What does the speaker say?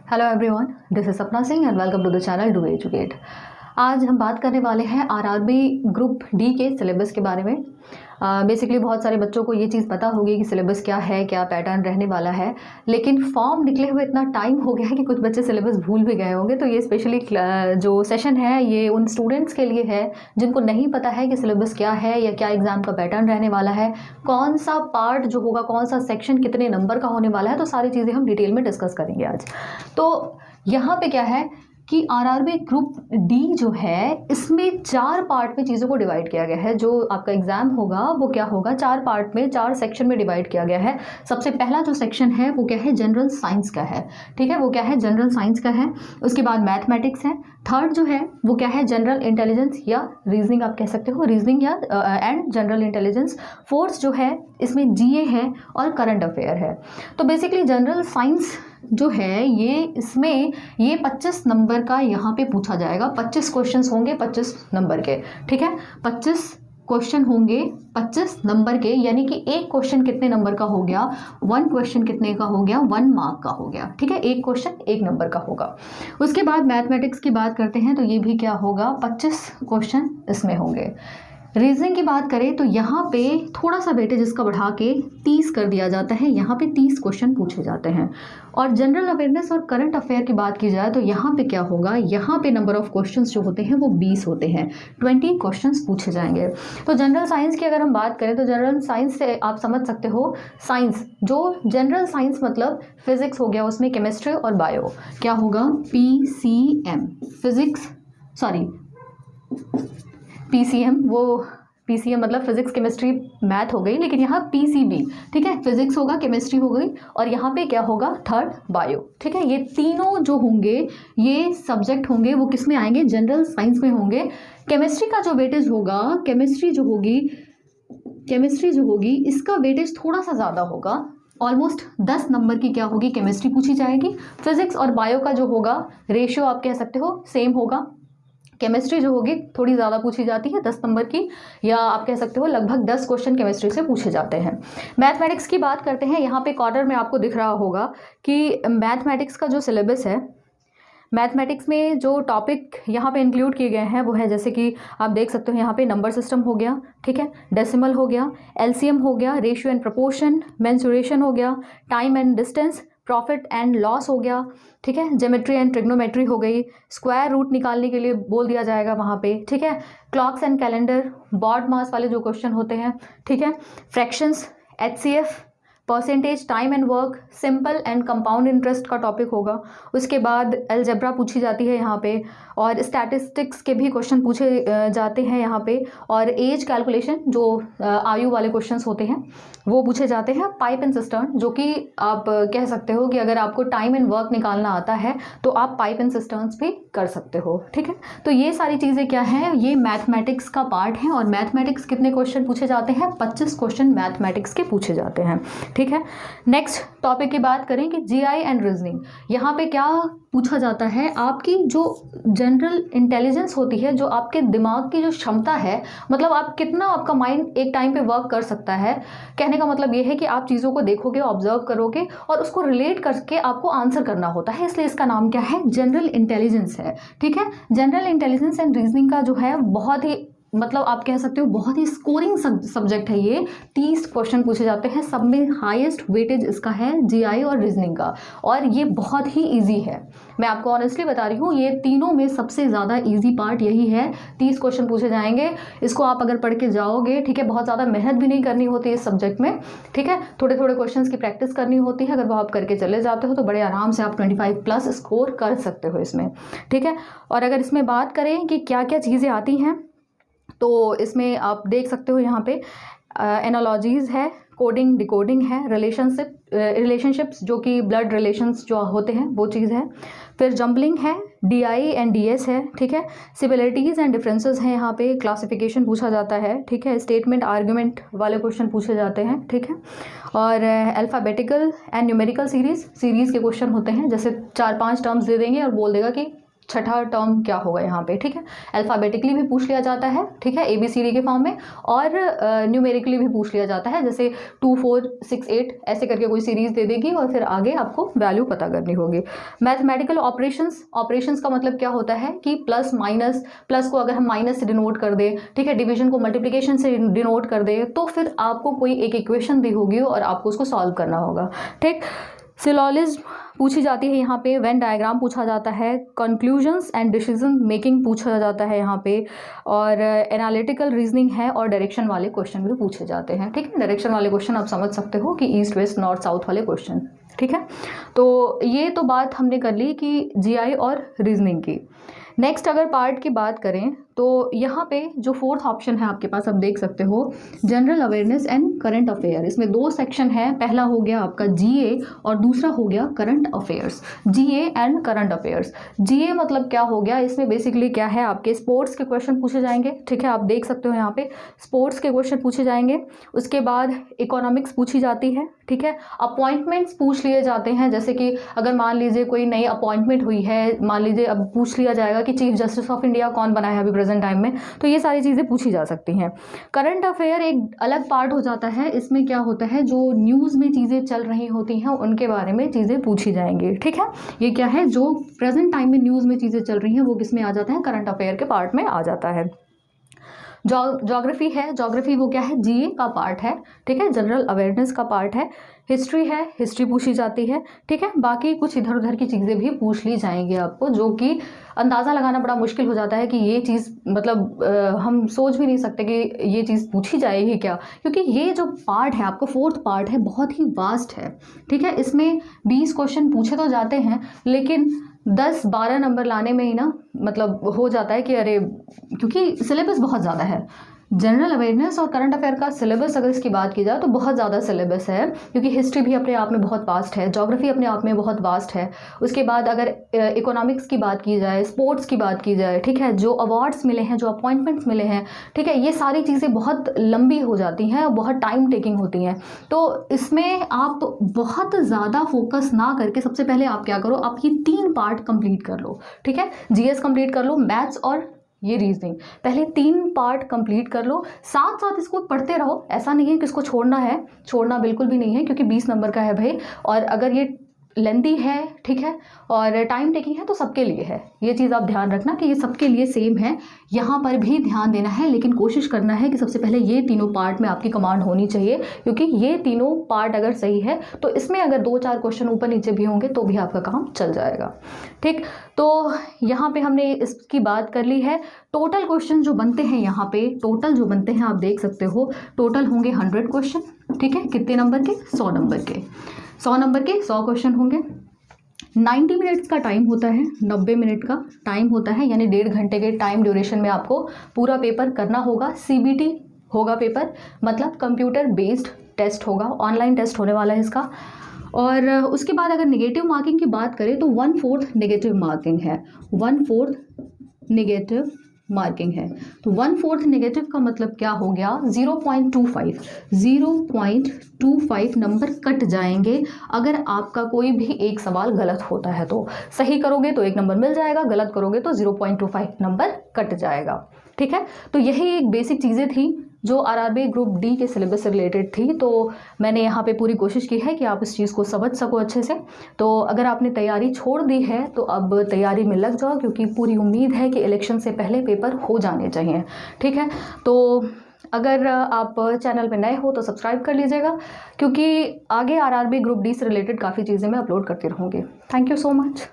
Hello everyone, this is Sapna Singh and welcome to the channel do educate. आज हम बात करने वाले हैं आरआरबी ग्रुप डी के सिलेबस के बारे में। बेसिकली बहुत सारे बच्चों को ये चीज़ पता होगी कि सिलेबस क्या है, क्या पैटर्न रहने वाला है, लेकिन फॉर्म निकले हुए इतना टाइम हो गया है कि कुछ बच्चे सिलेबस भूल भी गए होंगे। तो ये स्पेशली जो सेशन है ये उन स्टूडेंट्स के लिए है जिनको नहीं पता है कि सिलेबस क्या है या क्या एग्ज़ाम का पैटर्न रहने वाला है, कौन सा पार्ट जो होगा, कौन सा सेक्शन कितने नंबर का होने वाला है। तो सारी चीज़ें हम डिटेल में डिस्कस करेंगे आज। तो यहाँ पे क्या है कि आरआरबी ग्रुप डी जो है इसमें 4 पार्ट में चीज़ों को डिवाइड किया गया है। जो आपका एग्जाम होगा वो क्या होगा, 4 पार्ट में 4 सेक्शन में डिवाइड किया गया है। सबसे पहला जो सेक्शन है वो क्या है, जनरल साइंस का है। ठीक है, वो क्या है, जनरल साइंस का है। उसके बाद मैथमेटिक्स है। थर्ड जो है वो क्या है, जनरल इंटेलिजेंस या रीजनिंग आप कह सकते हो, रीजनिंग या एंड जनरल इंटेलिजेंस। फोर्थ जो है इसमें जीए है और करंट अफेयर है। तो बेसिकली जनरल साइंस जो है इसमें 25 नंबर का यहाँ पे पूछा जाएगा। 25 क्वेश्चंस होंगे 25 नंबर के। ठीक है, 25 क्वेश्चन होंगे 25 नंबर के, यानी कि एक क्वेश्चन कितने नंबर का हो गया, 1 क्वेश्चन कितने का हो गया, 1 मार्क का हो गया। ठीक है, एक क्वेश्चन 1 नंबर का होगा। उसके बाद मैथमेटिक्स की बात करते हैं तो ये भी क्या होगा, 25 क्वेश्चन इसमें होंगे। रीजनिंग की बात करें तो यहाँ पे थोड़ा सा वेटेज इसका बढ़ा के 30 कर दिया जाता है। यहाँ पे 30 क्वेश्चन पूछे जाते हैं। और जनरल अवेयरनेस और करंट अफेयर की बात की जाए तो यहाँ पे क्या होगा, यहाँ पे नंबर ऑफ क्वेश्चंस जो होते हैं वो 20 होते हैं, 20 क्वेश्चंस पूछे जाएंगे। तो जनरल साइंस की अगर हम बात करें तो जनरल साइंस से आप समझ सकते हो, साइंस जो जनरल साइंस मतलब फिजिक्स हो गया, उसमें केमिस्ट्री और बायो क्या होगा, PCM फिजिक्स, सॉरी PCM, वो PCM मतलब फिजिक्स केमिस्ट्री मैथ हो गई, लेकिन यहाँ PCB। ठीक है, फिजिक्स होगा, केमिस्ट्री हो गई, और यहाँ पे क्या होगा, थर्ड बायो। ठीक है, ये तीनों जो होंगे, ये सब्जेक्ट होंगे, वो किस में आएंगे, जनरल साइंस में होंगे। केमिस्ट्री का जो वेटेज होगा, केमिस्ट्री जो होगी इसका वेटेज थोड़ा सा ज़्यादा होगा। ऑलमोस्ट 10 नंबर की क्या होगी, केमिस्ट्री पूछी जाएगी। फिजिक्स और बायो का जो होगा रेशियो आप कह सकते हो सेम होगा। केमिस्ट्री जो होगी थोड़ी ज़्यादा पूछी जाती है, 10 नंबर की, या आप कह सकते हो लगभग 10 क्वेश्चन केमिस्ट्री से पूछे जाते हैं। मैथमेटिक्स की बात करते हैं। यहाँ पे क्वार्टर में आपको दिख रहा होगा कि मैथमेटिक्स का जो सिलेबस है, मैथमेटिक्स में जो टॉपिक यहाँ पे इंक्लूड किए गए हैं वो है, जैसे कि आप देख सकते हो यहाँ पे नंबर सिस्टम हो गया, ठीक है, डेसिमल हो गया, LCM हो गया, रेशियो एंड प्रोपोर्शन, मेंसुरेशन हो गया, time and distance, profit and loss हो गया। ठीक है, ज्योमेट्री एंड ट्रिग्नोमेट्री हो गई, स्क्वायर रूट निकालने के लिए बोल दिया जाएगा वहाँ पे। ठीक है, क्लॉक्स एंड कैलेंडर, बॉड मास वाले जो क्वेश्चन होते हैं। ठीक है, fractions, HCF, percentage, time and work, simple and compound interest का टॉपिक होगा। उसके बाद अलजेब्रा पूछी जाती है यहाँ पे, और स्टैटिस्टिक्स के भी क्वेश्चन पूछे जाते हैं यहाँ पे, और एज कैलकुलेशन जो आयु वाले क्वेश्चंस होते हैं वो पूछे जाते हैं। पाइप एंड सिस्टर्न, जो कि आप कह सकते हो कि अगर आपको टाइम एंड वर्क निकालना आता है तो आप पाइप एंड सिस्टर्न्स भी कर सकते हो। ठीक है, तो ये सारी चीज़ें क्या हैं, ये मैथमेटिक्स का पार्ट है। और मैथमेटिक्स कितने क्वेश्चन पूछे जाते हैं, 25 क्वेश्चन मैथमेटिक्स के पूछे जाते हैं। ठीक है, नेक्स्ट टॉपिक की बात करें कि GI एंड रीजनिंग। यहाँ पे क्या पूछा जाता है, आपकी जो जनरल इंटेलिजेंस होती है, जो आपके दिमाग की जो क्षमता है, मतलब आप कितना, आपका माइंड एक टाइम पे वर्क कर सकता है। कहने का मतलब ये है कि आप चीज़ों को देखोगे, ऑब्जर्व करोगे और उसको रिलेट करके आपको आंसर करना होता है, इसलिए इसका नाम क्या है, जनरल इंटेलिजेंस है। ठीक है, जनरल इंटेलिजेंस एंड रीजनिंग का जो है बहुत ही, मतलब आप कह सकते हो बहुत ही स्कोरिंग सब्जेक्ट है ये। 30 क्वेश्चन पूछे जाते हैं, सब में हाईएस्ट वेटेज इसका है GI और रीजनिंग का, और ये बहुत ही इजी है। मैं आपको ऑनेस्टली बता रही हूँ, ये तीनों में सबसे ज़्यादा इजी पार्ट यही है। 30 क्वेश्चन पूछे जाएंगे, इसको आप अगर पढ़ के जाओगे, ठीक है, बहुत ज़्यादा मेहनत भी नहीं करनी होती इस सब्जेक्ट में। ठीक है, थोड़े थोड़े क्वेश्चन की प्रैक्टिस करनी होती है, अगर वो आप करके चले जाते हो तो बड़े आराम से आप 25+ स्कोर कर सकते हो इसमें। ठीक है, और अगर इसमें बात करें कि क्या क्या चीज़ें आती हैं, तो इसमें आप देख सकते हो यहाँ पे एनालॉजीज़ है, कोडिंग डिकोडिंग है, रिलेशनशिप्स जो कि ब्लड रिलेशंस जो होते हैं वो चीज़ है, फिर जम्बलिंग है, DI एंड DS है। ठीक है, सिमिलरिटीज़ एंड डिफरेंसेस हैं, यहाँ पे क्लासिफिकेशन पूछा जाता है। ठीक है, स्टेटमेंट आर्ग्यूमेंट वाले क्वेश्चन पूछे जाते हैं। ठीक है, और अल्फ़ाबेटिकल एंड न्यूमेरिकल सीरीज़ के क्वेश्चन होते हैं, जैसे 4-5 टर्म्स दे देंगे और बोल देगा कि छठा टर्म क्या होगा यहाँ पे, ठीक है। अल्फ़ाबेटिकली भी पूछ लिया जाता है, ठीक है, ABCD के फॉर्म में, और न्यूमेरिकली भी पूछ लिया जाता है, जैसे 2 4 6 8 ऐसे करके कोई सीरीज़ दे देगी और फिर आगे आपको वैल्यू पता करनी होगी। मैथमेटिकल ऑपरेशंस का मतलब क्या होता है कि प्लस माइनस, प्लस को अगर हम माइनस से डिनोट कर दें, ठीक है, डिवीजन को मल्टीप्लिकेशन से डिनोट कर दें, तो फिर आपको कोई एक इक्वेशन दी होगी और आपको उसको सॉल्व करना होगा, ठीक। सिलोजिज्म पूछी जाती है यहाँ पे, वेन डायग्राम पूछा जाता है, कंक्लूजन्स एंड डिसीजन मेकिंग पूछा जाता है यहाँ पे, और एनालिटिकल रीजनिंग है, और डायरेक्शन वाले क्वेश्चन भी पूछे जाते हैं, ठीक है। डायरेक्शन वाले क्वेश्चन आप समझ सकते हो कि ईस्ट वेस्ट नॉर्थ साउथ वाले क्वेश्चन, ठीक है। तो ये तो बात हमने कर ली कि GI और रीजनिंग की। नेक्स्ट अगर पार्ट की बात करें तो यहाँ पे जो फोर्थ ऑप्शन है आपके पास, आप देख सकते हो, general awareness and current affair. इसमें 2 सेक्शन है, पहला हो गया आपका GA और दूसरा हो गया current affairs. GA and current affairs. GA मतलब क्या हो गया, इसमें बेसिकली क्या है, आपके स्पोर्ट्स के क्वेश्चन पूछे जाएंगे, ठीक है, आप देख सकते हो यहाँ पे स्पोर्ट्स के क्वेश्चन पूछे जाएंगे। उसके बाद इकोनॉमिक्स पूछी जाती है, ठीक है। अपॉइंटमेंट्स पूछ लिए जाते हैं, जैसे कि अगर मान लीजिए कोई नई अपॉइंटमेंट हुई है, मान लीजिए अब पूछ लिया जाएगा कि चीफ जस्टिस ऑफ इंडिया कौन बना है अभी प्रेजेंट टाइम में, तो ये सारी चीज़ें पूछी जा सकती हैं। करंट अफेयर एक अलग पार्ट हो जाता है, इसमें क्या होता है, जो न्यूज़ में चीज़ें चल रही होती हैं उनके बारे में चीज़ें पूछी जाएंगी, ठीक है। ये क्या है, जो प्रेजेंट टाइम में न्यूज़ में चीज़ें चल रही हैं वो किस में आ जाता है, करंट अफेयर के पार्ट में आ जाता है। ज्योग्राफी है, ज्योग्राफी वो क्या है, GA का पार्ट है, ठीक है, जनरल अवेयरनेस का पार्ट है। हिस्ट्री है, हिस्ट्री पूछी जाती है, ठीक है। बाकी कुछ इधर उधर की चीज़ें भी पूछ ली जाएंगी आपको, जो कि अंदाज़ा लगाना बड़ा मुश्किल हो जाता है कि ये चीज़ मतलब हम सोच भी नहीं सकते कि ये चीज़ पूछी जाएगी क्या, क्योंकि ये जो पार्ट है आपका फोर्थ पार्ट है बहुत ही वास्ट है, ठीक है। इसमें 20 क्वेश्चन पूछे तो जाते हैं, लेकिन 10-12 नंबर लाने में ही ना मतलब हो जाता है कि अरे, क्योंकि सिलेबस बहुत ज़्यादा है। जनरल अवेयरनेस और करंट अफेयर का सिलेबस अगर इसकी बात की जाए तो बहुत ज़्यादा सिलेबस है, क्योंकि हिस्ट्री भी अपने आप में बहुत वास्ट है, ज्योग्राफी अपने आप में बहुत वास्ट है। उसके बाद अगर इकोनॉमिक्स की बात की जाए, स्पोर्ट्स की बात की जाए, ठीक है, जो अवार्ड्स मिले हैं, जो अपॉइंटमेंट्स मिले हैं, ठीक है, ये सारी चीज़ें बहुत लंबी हो जाती हैं और बहुत टाइम टेकिंग होती हैं। तो इसमें आप बहुत ज़्यादा फोकस ना करके सबसे पहले आप क्या करो, आप ये 3 पार्ट कंप्लीट कर लो, ठीक है। GS कंप्लीट कर लो, मैथ्स और ये रीजनिंग, पहले 3 पार्ट कंप्लीट कर लो, साथ साथ इसको पढ़ते रहो। ऐसा नहीं है कि इसको छोड़ना है, छोड़ना बिल्कुल भी नहीं है, क्योंकि 20 नंबर का है भाई, और अगर ये लेंदी है, ठीक है, और टाइम टेकिंग है तो सबके लिए है। ये चीज़ आप ध्यान रखना कि ये सबके लिए सेम है, यहाँ पर भी ध्यान देना है, लेकिन कोशिश करना है कि सबसे पहले ये तीनों पार्ट में आपकी कमांड होनी चाहिए, क्योंकि ये तीनों पार्ट अगर सही है तो इसमें अगर 2-4 क्वेश्चन ऊपर नीचे भी होंगे तो भी आपका काम चल जाएगा, ठीक। तो यहाँ पे हमने इसकी बात कर ली है। टोटल क्वेश्चन जो बनते हैं यहाँ पे, टोटल जो बनते हैं आप देख सकते हो, टोटल होंगे 100 क्वेश्चन, ठीक है। कितने नंबर के, 100 नंबर के, 100 नंबर के 100 क्वेश्चन होंगे। 90 मिनट्स का टाइम होता है, 90 मिनट का टाइम होता है, यानी 1.5 घंटे के टाइम ड्यूरेशन में आपको पूरा पेपर करना होगा। CBT होगा पेपर, मतलब कंप्यूटर बेस्ड टेस्ट होगा, ऑनलाइन टेस्ट होने वाला है इसका। और उसके बाद अगर नेगेटिव मार्किंग की बात करें तो 1/4 नेगेटिव मार्किंग है, 1/4 नेगेटिव मार्किंग है। तो 1/4 नेगेटिव का मतलब क्या हो गया, 0.25 नंबर कट जाएंगे अगर आपका कोई भी एक सवाल गलत होता है। तो सही करोगे तो 1 नंबर मिल जाएगा, गलत करोगे तो 0.25 नंबर कट जाएगा, ठीक है। तो यही एक बेसिक चीज़ें थी जो RRB ग्रुप D के सिलेबस से रिलेटेड थी। तो मैंने यहाँ पे पूरी कोशिश की है कि आप इस चीज़ को समझ सको अच्छे से। तो अगर आपने तैयारी छोड़ दी है तो अब तैयारी में लग जाओ, क्योंकि पूरी उम्मीद है कि इलेक्शन से पहले पेपर हो जाने चाहिए, ठीक है। तो अगर आप चैनल पे नए हो तो सब्सक्राइब कर लीजिएगा, क्योंकि आगे RRB ग्रुप D से रिलेटेड काफ़ी चीज़ें मैं अपलोड करती रहूँगी। Thank you so much.